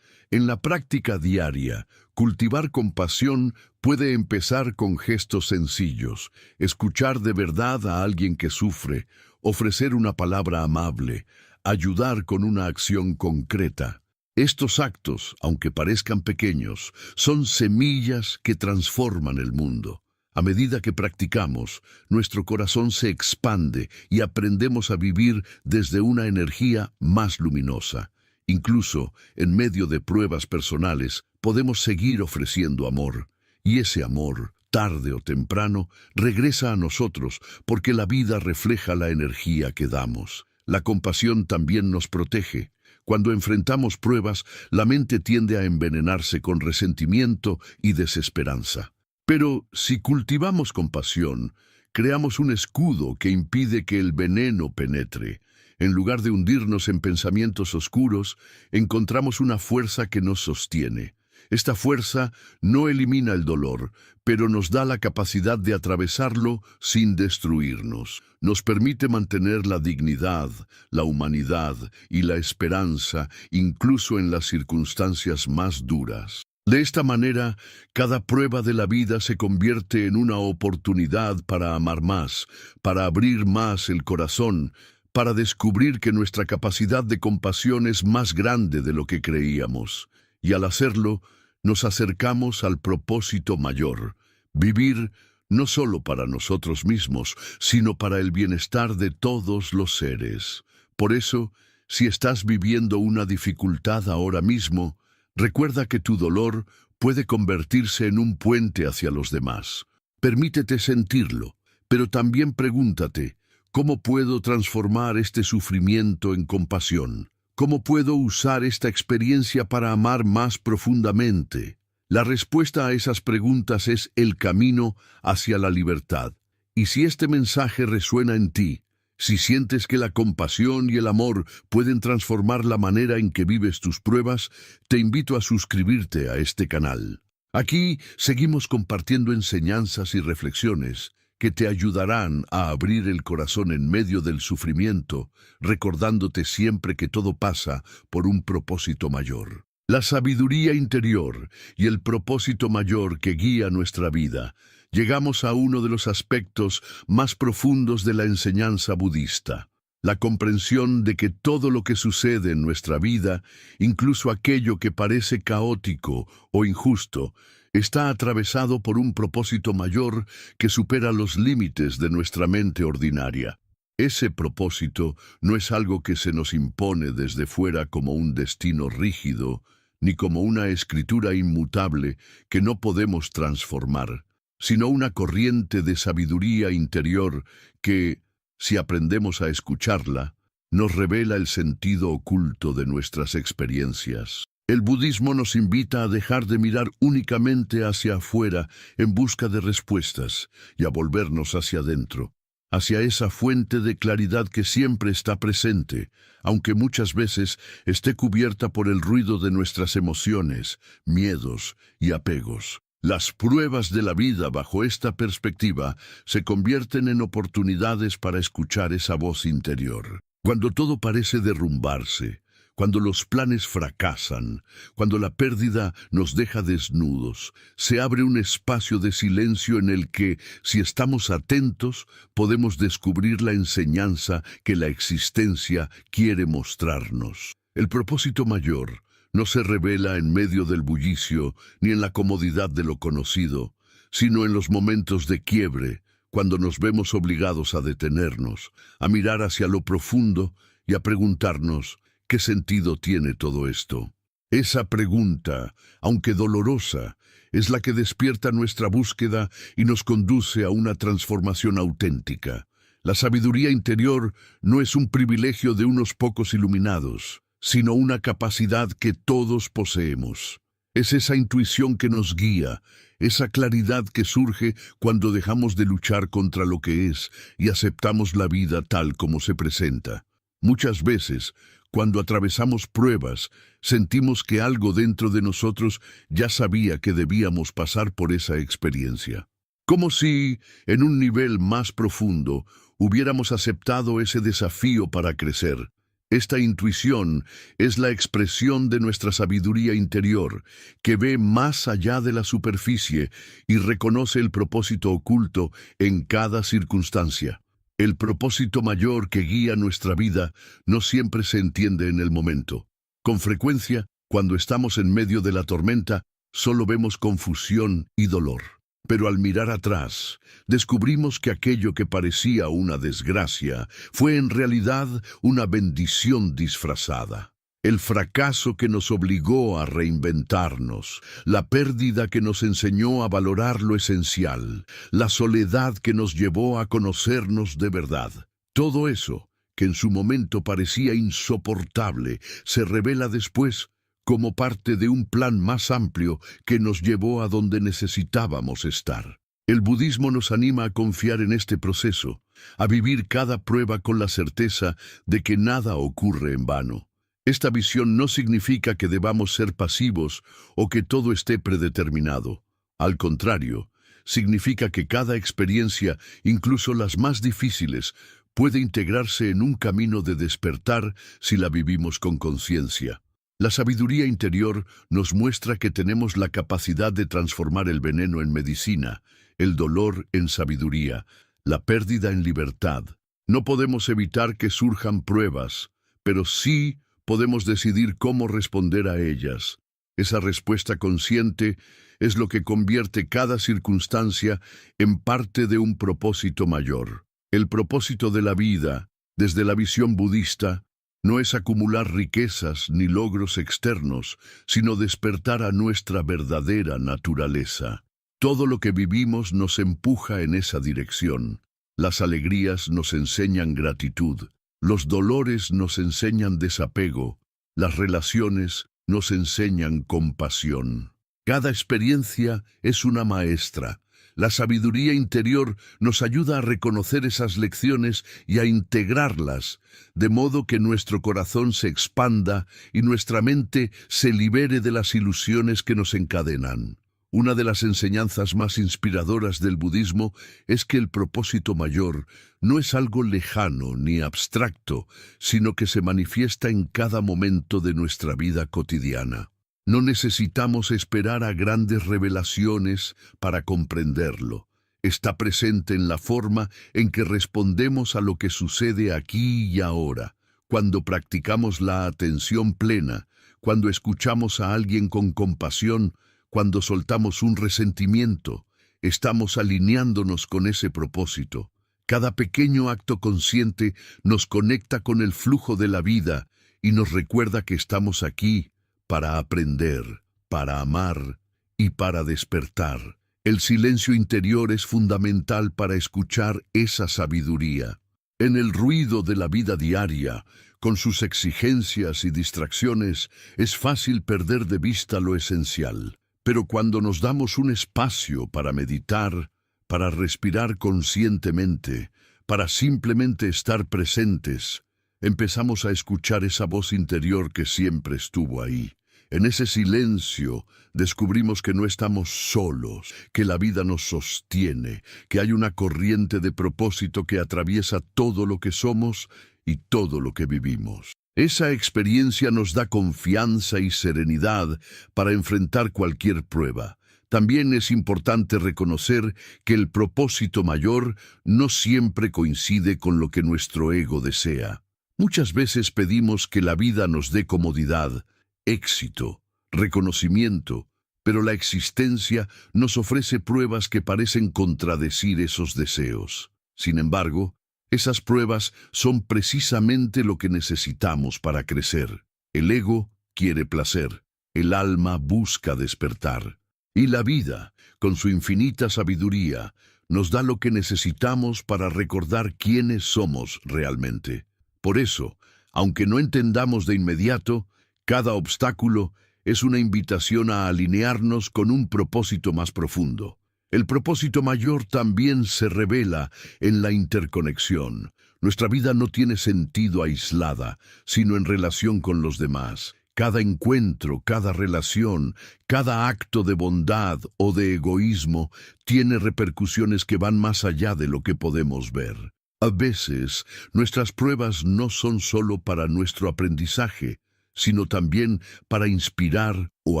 [SPEAKER 1] En la práctica diaria, cultivar compasión puede empezar con gestos sencillos: escuchar de verdad a alguien que sufre, ofrecer una palabra amable, ayudar con una acción concreta. Estos actos, aunque parezcan pequeños, son semillas que transforman el mundo. A medida que practicamos, nuestro corazón se expande y aprendemos a vivir desde una energía más luminosa. Incluso en medio de pruebas personales, podemos seguir ofreciendo amor. Y ese amor, tarde o temprano, regresa a nosotros porque la vida refleja la energía que damos. La compasión también nos protege. Cuando enfrentamos pruebas, la mente tiende a envenenarse con resentimiento y desesperanza. Pero si cultivamos compasión, creamos un escudo que impide que el veneno penetre. En lugar de hundirnos en pensamientos oscuros, encontramos una fuerza que nos sostiene. Esta fuerza no elimina el dolor, pero nos da la capacidad de atravesarlo sin destruirnos. Nos permite mantener la dignidad, la humanidad y la esperanza, incluso en las circunstancias más duras. De esta manera, cada prueba de la vida se convierte en una oportunidad para amar más, para abrir más el corazón, para descubrir que nuestra capacidad de compasión es más grande de lo que creíamos. Y al hacerlo, nos acercamos al propósito mayor: vivir no solo para nosotros mismos, sino para el bienestar de todos los seres. Por eso, si estás viviendo una dificultad ahora mismo, recuerda que tu dolor puede convertirse en un puente hacia los demás. Permítete sentirlo, pero también pregúntate: ¿cómo puedo transformar este sufrimiento en compasión? ¿Cómo puedo usar esta experiencia para amar más profundamente? La respuesta a esas preguntas es el camino hacia la libertad. Y si este mensaje resuena en ti, si sientes que la compasión y el amor pueden transformar la manera en que vives tus pruebas, te invito a suscribirte a este canal. Aquí seguimos compartiendo enseñanzas y reflexiones que te ayudarán a abrir el corazón en medio del sufrimiento, recordándote siempre que todo pasa por un propósito mayor. La sabiduría interior y el propósito mayor que guía nuestra vida. Llegamos a uno de los aspectos más profundos de la enseñanza budista: la comprensión de que todo lo que sucede en nuestra vida, incluso aquello que parece caótico o injusto, está atravesado por un propósito mayor que supera los límites de nuestra mente ordinaria. Ese propósito no es algo que se nos impone desde fuera como un destino rígido, ni como una escritura inmutable que no podemos transformar, sino una corriente de sabiduría interior que, si aprendemos a escucharla, nos revela el sentido oculto de nuestras experiencias. El budismo nos invita a dejar de mirar únicamente hacia afuera en busca de respuestas y a volvernos hacia adentro, hacia esa fuente de claridad que siempre está presente, aunque muchas veces esté cubierta por el ruido de nuestras emociones, miedos y apegos. Las pruebas de la vida bajo esta perspectiva se convierten en oportunidades para escuchar esa voz interior. Cuando todo parece derrumbarse, cuando los planes fracasan, cuando la pérdida nos deja desnudos, se abre un espacio de silencio en el que, si estamos atentos, podemos descubrir la enseñanza que la existencia quiere mostrarnos. El propósito mayor no se revela en medio del bullicio ni en la comodidad de lo conocido, sino en los momentos de quiebre, cuando nos vemos obligados a detenernos, a mirar hacia lo profundo y a preguntarnos, ¿qué sentido tiene todo esto? Esa pregunta, aunque dolorosa, es la que despierta nuestra búsqueda y nos conduce a una transformación auténtica. La sabiduría interior no es un privilegio de unos pocos iluminados, sino una capacidad que todos poseemos. Es esa intuición que nos guía, esa claridad que surge cuando dejamos de luchar contra lo que es y aceptamos la vida tal como se presenta. Muchas veces, cuando atravesamos pruebas, sentimos que algo dentro de nosotros ya sabía que debíamos pasar por esa experiencia. Como si, en un nivel más profundo, hubiéramos aceptado ese desafío para crecer. Esta intuición es la expresión de nuestra sabiduría interior, que ve más allá de la superficie y reconoce el propósito oculto en cada circunstancia. El propósito mayor que guía nuestra vida no siempre se entiende en el momento. Con frecuencia, cuando estamos en medio de la tormenta, solo vemos confusión y dolor. Pero al mirar atrás, descubrimos que aquello que parecía una desgracia fue en realidad una bendición disfrazada. El fracaso que nos obligó a reinventarnos, la pérdida que nos enseñó a valorar lo esencial, la soledad que nos llevó a conocernos de verdad. Todo eso, que en su momento parecía insoportable, se revela después como parte de un plan más amplio que nos llevó a donde necesitábamos estar. El budismo nos anima a confiar en este proceso, a vivir cada prueba con la certeza de que nada ocurre en vano. Esta visión no significa que debamos ser pasivos o que todo esté predeterminado. Al contrario, significa que cada experiencia, incluso las más difíciles, puede integrarse en un camino de despertar si la vivimos con conciencia. La sabiduría interior nos muestra que tenemos la capacidad de transformar el veneno en medicina, el dolor en sabiduría, la pérdida en libertad. No podemos evitar que surjan pruebas, pero sí podemos decidir cómo responder a ellas. Esa respuesta consciente es lo que convierte cada circunstancia en parte de un propósito mayor. El propósito de la vida, desde la visión budista, no es acumular riquezas ni logros externos, sino despertar a nuestra verdadera naturaleza. Todo lo que vivimos nos empuja en esa dirección. Las alegrías nos enseñan gratitud, los dolores nos enseñan desapego, las relaciones nos enseñan compasión. Cada experiencia es una maestra. La sabiduría interior nos ayuda a reconocer esas lecciones y a integrarlas, de modo que nuestro corazón se expanda y nuestra mente se libere de las ilusiones que nos encadenan. Una de las enseñanzas más inspiradoras del budismo es que el propósito mayor no es algo lejano ni abstracto, sino que se manifiesta en cada momento de nuestra vida cotidiana. No necesitamos esperar a grandes revelaciones para comprenderlo. Está presente en la forma en que respondemos a lo que sucede aquí y ahora, cuando practicamos la atención plena, cuando escuchamos a alguien con compasión, cuando soltamos un resentimiento. Estamos alineándonos con ese propósito. Cada pequeño acto consciente nos conecta con el flujo de la vida y nos recuerda que estamos aquí para aprender, para amar y para despertar. El silencio interior es fundamental para escuchar esa sabiduría. En el ruido de la vida diaria, con sus exigencias y distracciones, es fácil perder de vista lo esencial. Pero cuando nos damos un espacio para meditar, para respirar conscientemente, para simplemente estar presentes, empezamos a escuchar esa voz interior que siempre estuvo ahí. En ese silencio descubrimos que no estamos solos, que la vida nos sostiene, que hay una corriente de propósito que atraviesa todo lo que somos y todo lo que vivimos. Esa experiencia nos da confianza y serenidad para enfrentar cualquier prueba. También es importante reconocer que el propósito mayor no siempre coincide con lo que nuestro ego desea. Muchas veces pedimos que la vida nos dé comodidad, éxito, reconocimiento, pero la existencia nos ofrece pruebas que parecen contradecir esos deseos. Sin embargo, esas pruebas son precisamente lo que necesitamos para crecer. El ego quiere placer, el alma busca despertar. Y la vida, con su infinita sabiduría, nos da lo que necesitamos para recordar quiénes somos realmente. Por eso, aunque no entendamos de inmediato, cada obstáculo es una invitación a alinearnos con un propósito más profundo. El propósito mayor también se revela en la interconexión. Nuestra vida no tiene sentido aislada, sino en relación con los demás. Cada encuentro, cada relación, cada acto de bondad o de egoísmo tiene repercusiones que van más allá de lo que podemos ver. A veces, nuestras pruebas no son solo para nuestro aprendizaje, sino también para inspirar o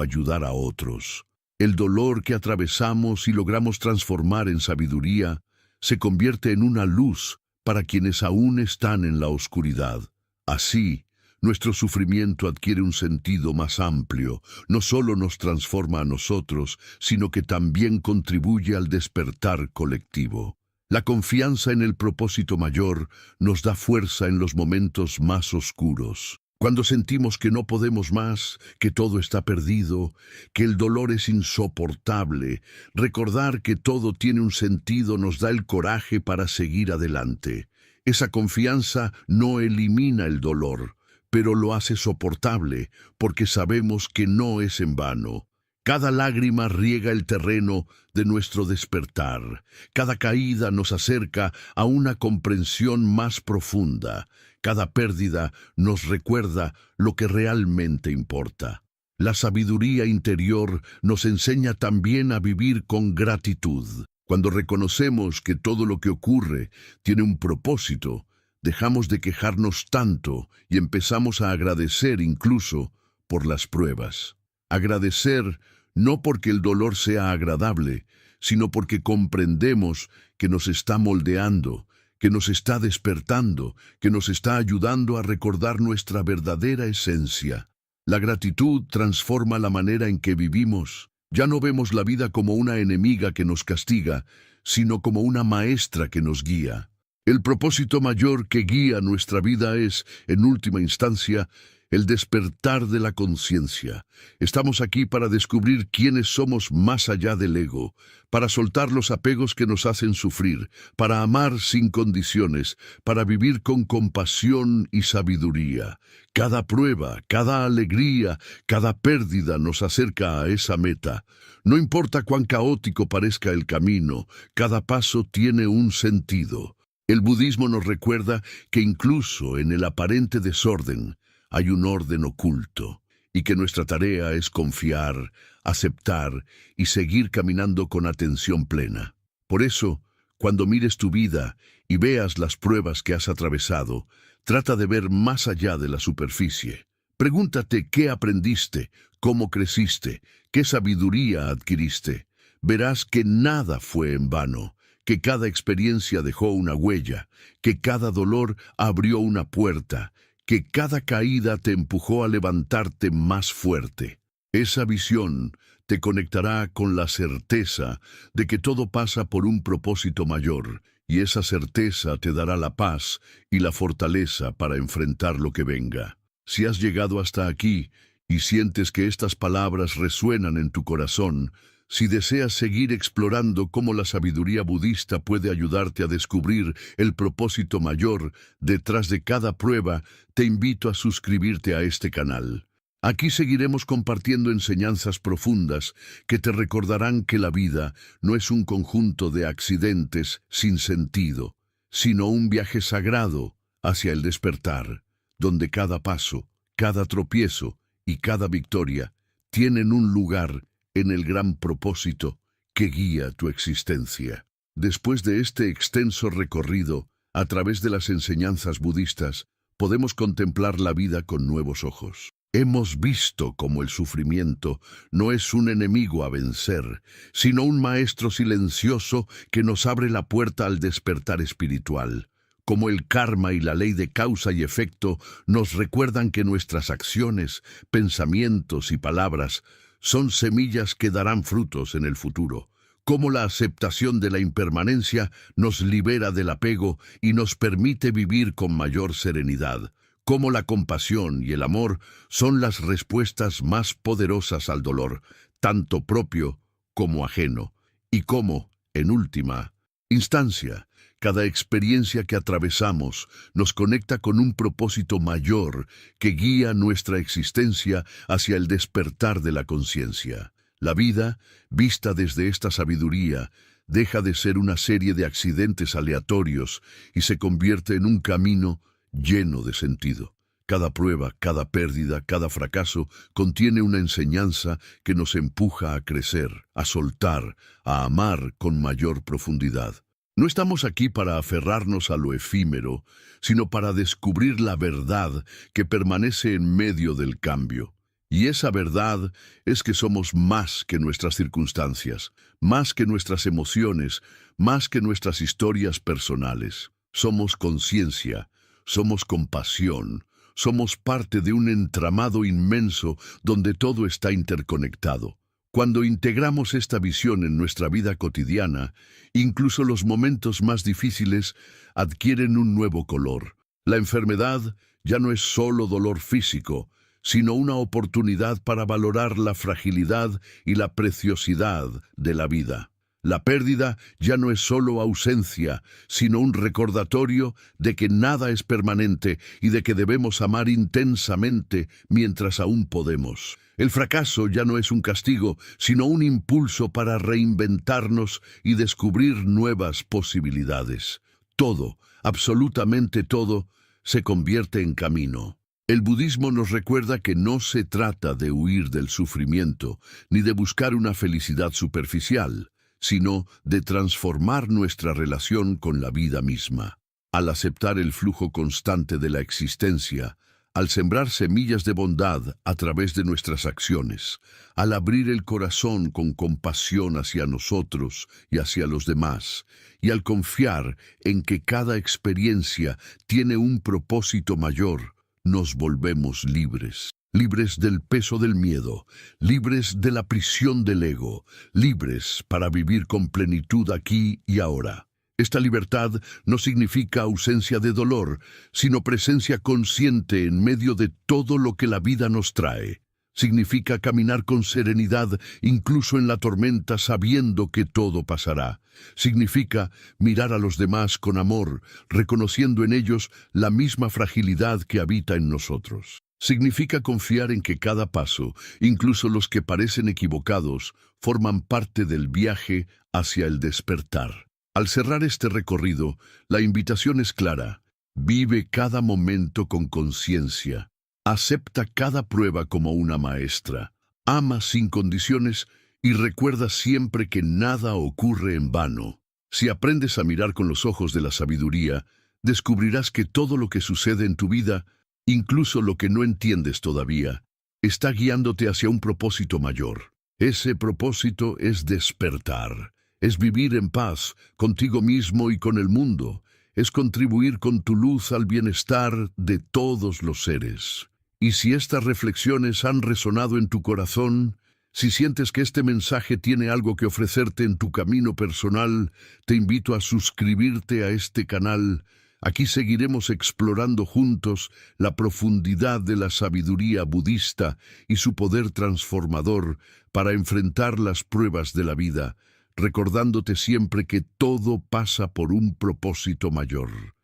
[SPEAKER 1] ayudar a otros. El dolor que atravesamos y logramos transformar en sabiduría se convierte en una luz para quienes aún están en la oscuridad. Así, nuestro sufrimiento adquiere un sentido más amplio, no solo nos transforma a nosotros, sino que también contribuye al despertar colectivo. La confianza en el propósito mayor nos da fuerza en los momentos más oscuros. Cuando sentimos que no podemos más, que todo está perdido, que el dolor es insoportable, recordar que todo tiene un sentido nos da el coraje para seguir adelante. Esa confianza no elimina el dolor, pero lo hace soportable, porque sabemos que no es en vano. Cada lágrima riega el terreno de nuestro despertar. Cada caída nos acerca a una comprensión más profunda. Cada pérdida nos recuerda lo que realmente importa. La sabiduría interior nos enseña también a vivir con gratitud. Cuando reconocemos que todo lo que ocurre tiene un propósito, dejamos de quejarnos tanto y empezamos a agradecer incluso por las pruebas. Agradecer no porque el dolor sea agradable, sino porque comprendemos que nos está moldeando, que nos está despertando, que nos está ayudando a recordar nuestra verdadera esencia. La gratitud transforma la manera en que vivimos. Ya no vemos la vida como una enemiga que nos castiga, sino como una maestra que nos guía. El propósito mayor que guía nuestra vida es, en última instancia, el despertar de la conciencia. Estamos aquí para descubrir quiénes somos más allá del ego, para soltar los apegos que nos hacen sufrir, para amar sin condiciones, para vivir con compasión y sabiduría. Cada prueba, cada alegría, cada pérdida nos acerca a esa meta. No importa cuán caótico parezca el camino, cada paso tiene un sentido. El budismo nos recuerda que incluso en el aparente desorden, hay un orden oculto, y que nuestra tarea es confiar, aceptar y seguir caminando con atención plena. Por eso, cuando mires tu vida y veas las pruebas que has atravesado, trata de ver más allá de la superficie. Pregúntate qué aprendiste, cómo creciste, qué sabiduría adquiriste. Verás que nada fue en vano, que cada experiencia dejó una huella, que cada dolor abrió una puerta, que cada caída te empujó a levantarte más fuerte. Esa visión te conectará con la certeza de que todo pasa por un propósito mayor, y esa certeza te dará la paz y la fortaleza para enfrentar lo que venga. Si has llegado hasta aquí y sientes que estas palabras resuenan en tu corazón, si deseas seguir explorando cómo la sabiduría budista puede ayudarte a descubrir el propósito mayor detrás de cada prueba, te invito a suscribirte a este canal. Aquí seguiremos compartiendo enseñanzas profundas que te recordarán que la vida no es un conjunto de accidentes sin sentido, sino un viaje sagrado hacia el despertar, donde cada paso, cada tropiezo y cada victoria tienen un lugar en el gran propósito que guía tu existencia. Después de este extenso recorrido, a través de las enseñanzas budistas, podemos contemplar la vida con nuevos ojos. Hemos visto cómo el sufrimiento no es un enemigo a vencer, sino un maestro silencioso que nos abre la puerta al despertar espiritual. como el karma y la ley de causa y efecto, nos recuerdan que nuestras acciones, pensamientos y palabras son semillas que darán frutos en el futuro. Cómo la aceptación de la impermanencia nos libera del apego y nos permite vivir con mayor serenidad. Cómo la compasión y el amor son las respuestas más poderosas al dolor, tanto propio como ajeno. Y cómo, en última instancia, cada experiencia que atravesamos nos conecta con un propósito mayor que guía nuestra existencia hacia el despertar de la conciencia. La vida, vista desde esta sabiduría, deja de ser una serie de accidentes aleatorios y se convierte en un camino lleno de sentido. Cada prueba, cada pérdida, cada fracaso contiene una enseñanza que nos empuja a crecer, a soltar, a amar con mayor profundidad. No estamos aquí para aferrarnos a lo efímero, sino para descubrir la verdad que permanece en medio del cambio. Y esa verdad es que somos más que nuestras circunstancias, más que nuestras emociones, más que nuestras historias personales. Somos conciencia, somos compasión, somos parte de un entramado inmenso donde todo está interconectado. Cuando integramos esta visión en nuestra vida cotidiana, incluso los momentos más difíciles adquieren un nuevo color. La enfermedad ya no es solo dolor físico, sino una oportunidad para valorar la fragilidad y la preciosidad de la vida. La pérdida ya no es solo ausencia, sino un recordatorio de que nada es permanente y de que debemos amar intensamente mientras aún podemos. El fracaso ya no es un castigo, sino un impulso para reinventarnos y descubrir nuevas posibilidades. Todo, absolutamente todo, se convierte en camino. El budismo nos recuerda que no se trata de huir del sufrimiento, ni de buscar una felicidad superficial, sino de transformar nuestra relación con la vida misma. Al aceptar el flujo constante de la existencia, al sembrar semillas de bondad a través de nuestras acciones, al abrir el corazón con compasión hacia nosotros y hacia los demás, y al confiar en que cada experiencia tiene un propósito mayor, nos volvemos libres. Libres del peso del miedo, libres de la prisión del ego, libres para vivir con plenitud aquí y ahora. Esta libertad no significa ausencia de dolor, sino presencia consciente en medio de todo lo que la vida nos trae. Significa caminar con serenidad, incluso en la tormenta, sabiendo que todo pasará. Significa mirar a los demás con amor, reconociendo en ellos la misma fragilidad que habita en nosotros. Significa confiar en que cada paso, incluso los que parecen equivocados, forman parte del viaje hacia el despertar. Al cerrar este recorrido, la invitación es clara. Vive cada momento con conciencia. Acepta cada prueba como una maestra. Ama sin condiciones y recuerda siempre que nada ocurre en vano. Si aprendes a mirar con los ojos de la sabiduría, descubrirás que todo lo que sucede en tu vida, incluso lo que no entiendes todavía, está guiándote hacia un propósito mayor. Ese propósito es despertar, es vivir en paz contigo mismo y con el mundo, es contribuir con tu luz al bienestar de todos los seres. Y si estas reflexiones han resonado en tu corazón, si sientes que este mensaje tiene algo que ofrecerte en tu camino personal, te invito a suscribirte a este canal. Aquí seguiremos explorando juntos la profundidad de la sabiduría budista y su poder transformador para enfrentar las pruebas de la vida, recordándote siempre que todo pasa por un propósito mayor.